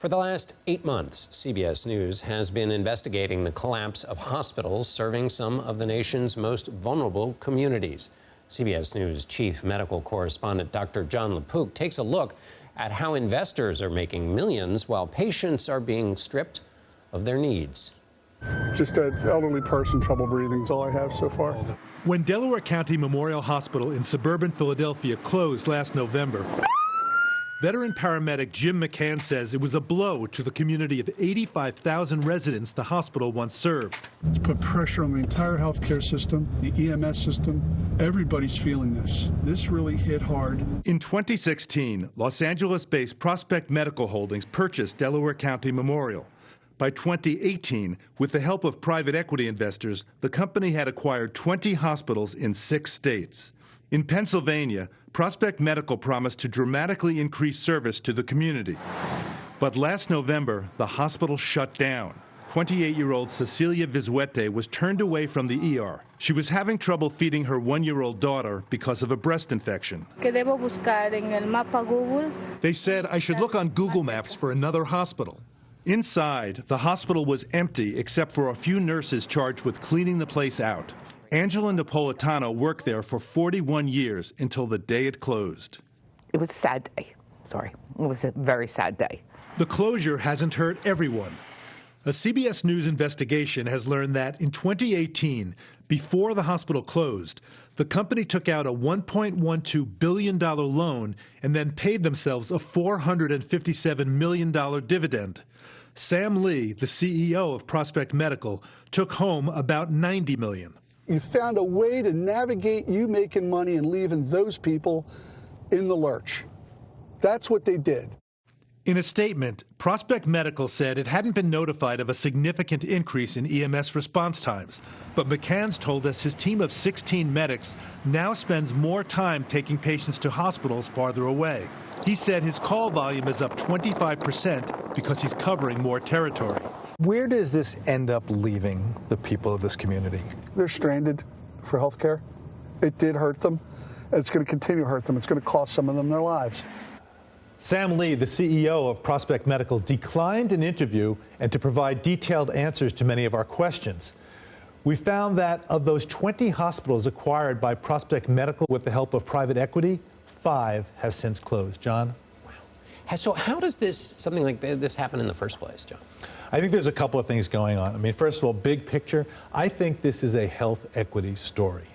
For the last 8 months, CBS News has been investigating the collapse of hospitals serving some of the nation's most vulnerable communities. CBS News chief medical correspondent Dr. Jon LaPook takes a look at how investors are making millions while patients are being stripped of their needs. Just an elderly person, trouble breathing is all I have so far. When Delaware County Memorial Hospital in suburban Philadelphia closed last November, veteran paramedic Jim McCann says it was a blow to the community of 85,000 residents the hospital once served. It's put pressure on the entire healthcare system, the EMS system. Everybody's feeling this. This really hit hard. In 2016, Los Angeles-based Prospect Medical Holdings purchased Delaware County Memorial. By 2018, with the help of private equity investors, the company had acquired 20 hospitals in 6 states. In Pennsylvania, Prospect Medical promised to dramatically increase service to the community. But last November, the hospital shut down. 28-year-old Cecilia Vizuete was turned away from the ER. She was having trouble feeding her 1-year-old daughter because of a breast infection. They said I should look on Google Maps for another hospital. Inside, the hospital was empty except for a few nurses charged with cleaning the place out. Angela Napolitano worked there for 41 years until the day it closed. It was a sad day. Sorry. It was a very sad day. The closure hasn't hurt everyone. A CBS News investigation has learned that in 2018, before the hospital closed, the company took out a $1.12 billion loan and then paid themselves a $457 million dividend. Sam Lee, the CEO of Prospect Medical, took home about $90 million. You found a way to navigate you making money and leaving those people in the lurch. That's what they did. In a statement, Prospect Medical said it hadn't been notified of a significant increase in EMS response times. But McCann's told us his team of 16 medics now spends more time taking patients to hospitals farther away. He said his call volume is up 25% because he's covering more territory. Where does this end up leaving the people of this community? They're stranded for health care. It did hurt them. It's going to continue to hurt them. It's going to cost some of them their lives. Sam Lee, the CEO of Prospect Medical, declined an interview and to provide detailed answers to many of our questions. We found that of those 20 hospitals acquired by Prospect Medical with the help of private equity, 5 have since closed. John? Wow. So how does something like this happen in the first place, John? I think there's a couple of things going on. I mean, first of all, big picture, I think this is a health equity story.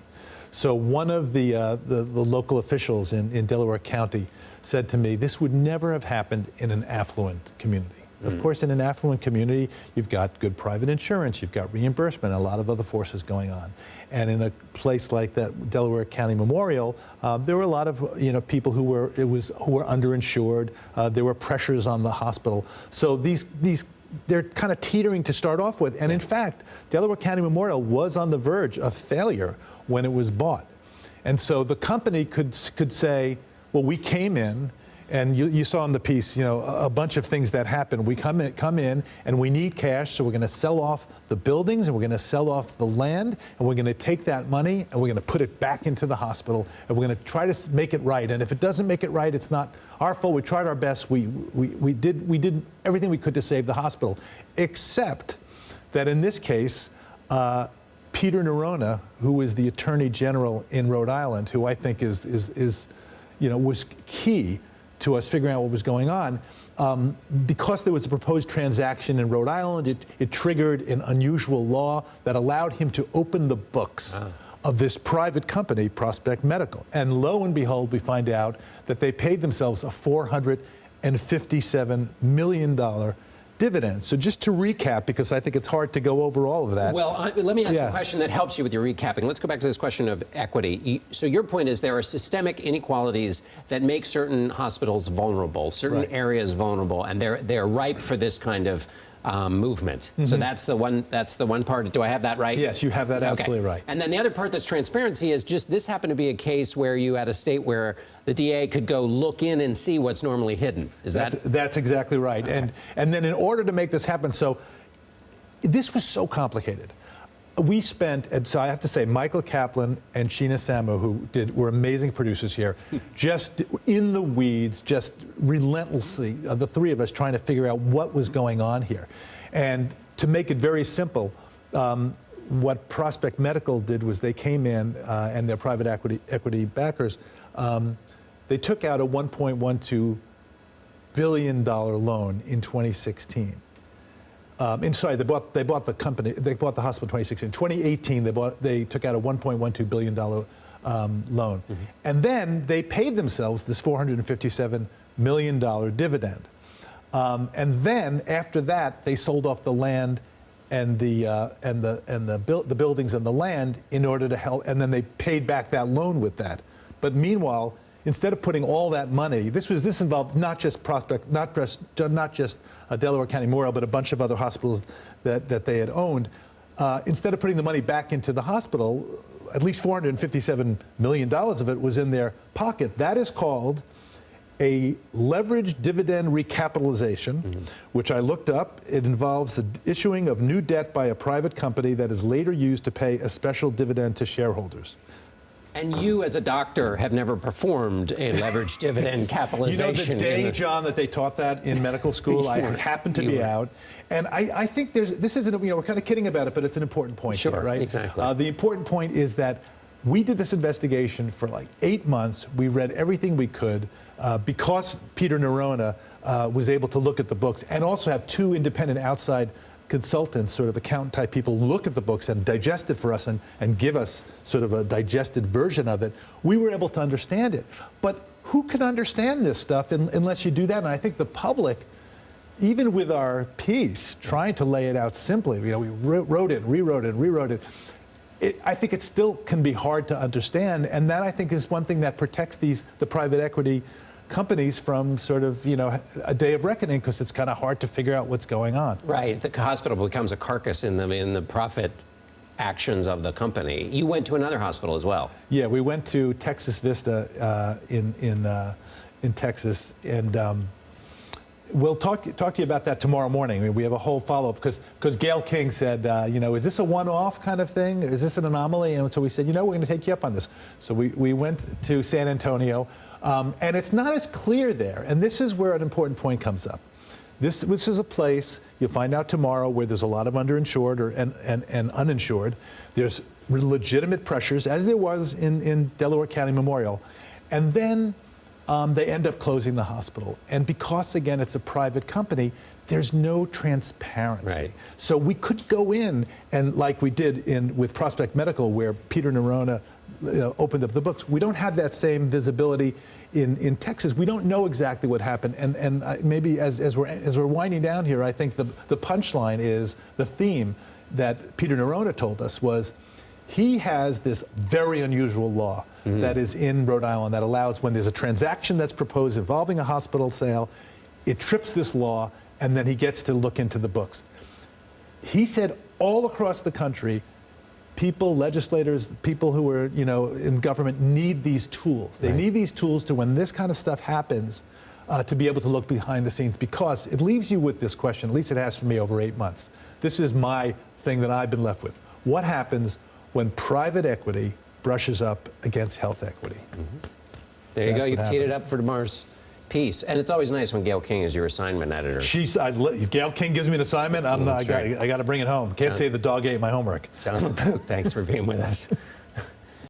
So one of the local officials in Delaware County said to me, this would never have happened in an affluent community. Of course, in an affluent community, you've got good private insurance, you've got reimbursement, and a lot of other forces going on. And in a place like that Delaware County Memorial, there were a lot of people who were underinsured. There were pressures on the hospital. So they're kind of teetering to start off with. And in fact, Delaware County Memorial was on the verge of failure when it was bought. And so the company could say, well, we came in, and you saw in the piece, a bunch of things that happened. We come in, and we need cash, so we're going to sell off the buildings, and we're going to sell off the land, and we're going to take that money, and we're going to put it back into the hospital, and we're going to try to make it right. And if it doesn't make it right, it's not our fault. We tried our best. We did everything we could to save the hospital, except that in this case, Peter Nerona, who is the Attorney General in Rhode Island, who I think was key to us figuring out what was going on, because there was a proposed transaction in Rhode Island, it triggered an unusual law that allowed him to open the books of this private company, Prospect Medical. And lo and behold, we find out that they paid themselves a $457 million dividend. So just to recap, because I think it's hard to go over all of that. Well, let me ask you a question that helps you with your recapping. Let's go back to this question of equity. So your point is there are systemic inequalities that make certain hospitals vulnerable, certain areas vulnerable, and they're ripe for this kind of movement. So that's the one part. Do I have that right? Yes, you have that absolutely right. And then the other part that's transparency is just this happened to be a case where you had a state where the DA could go look in and see what's normally hidden. That's exactly right. Okay. And then in order to make this happen, so this was so complicated. we spent, and so I have to say, Michael Kaplan and Sheena Samo, who were amazing producers here, just in the weeds, just relentlessly, the three of us trying to figure out what was going on here. And to make it very simple, what Prospect Medical did was they came in and their private equity backers, they took out a $1.12 billion loan in 2016. Sorry, they bought the company. They bought the hospital in 2016. In 2018, they took out a $1.12 billion loan, mm-hmm. and then they paid themselves this $457 million dividend. And then after that, they sold off the land and the buildings and the land in order to help. And then they paid back that loan with that. But meanwhile, instead of putting all that money, this involved not just Prospect, not just Delaware County Memorial, but a bunch of other hospitals that they had owned. Instead of putting the money back into the hospital, at least $457 million of it was in their pocket. That is called a leveraged dividend recapitalization, mm-hmm. which I looked up. It involves the issuing of new debt by a private company that is later used to pay a special dividend to shareholders. And you, as a doctor, have never performed a leveraged dividend capitalization. You know, the day, John, that they taught that in medical school, I happened to be out. And I think this isn't, we're kind of kidding about it, but it's an important point here, right? Exactly. The important point is that we did this investigation for like 8 months. We read everything we could because Peter Nerona was able to look at the books and also have two independent outside consultants, sort of accountant type people, look at the books and digest it for us and give us sort of a digested version of it. We were able to understand it. But who can understand this stuff unless you do that? And I think the public, even with our piece, trying to lay it out simply, we wrote it, rewrote it, rewrote it. I think it still can be hard to understand. And that, I think, is one thing that protects the private equity companies from sort of, a day of reckoning, because it's kind of hard to figure out what's going on. Right. The hospital becomes a carcass in the profit actions of the company. You went to another hospital as well. Yeah, we went to Texas Vista in Texas, and we'll talk to you about that tomorrow morning. I mean, we have a whole follow-up because Gayle King said, is this a one-off kind of thing? Is this an anomaly? And so we said, we're going to take you up on this. So we went to San Antonio. And it's not as clear there. And this is where an important point comes up. This is a place, you'll find out tomorrow, where there's a lot of underinsured and uninsured. There's legitimate pressures, as there was in Delaware County Memorial. And then they end up closing the hospital. And because, again, it's a private company, there's no transparency. Right. So we could go in, and like we did with Prospect Medical, where Peter Nerona opened up the books. We don't have that same visibility in Texas. We don't know exactly what happened. And maybe as we're winding down here, I think the punchline is the theme that Peter Nerona told us was he has this very unusual law mm-hmm. that is in Rhode Island that allows, when there's a transaction that's proposed involving a hospital sale, it trips this law, and then he gets to look into the books. He said all across the country, people, legislators, people who are, in government need these tools. They need these tools to, when this kind of stuff happens, to be able to look behind the scenes, because it leaves you with this question, at least it has for me over 8 months. This is my thing that I've been left with. What happens when private equity brushes up against health equity? Mm-hmm. There you go. You've teed it up for tomorrow's piece. And it's always nice when Gayle King is your assignment editor. Gayle King gives me an assignment, I got to bring it home. Can't say the dog ate my homework. Jon LaPook, thanks for being with us.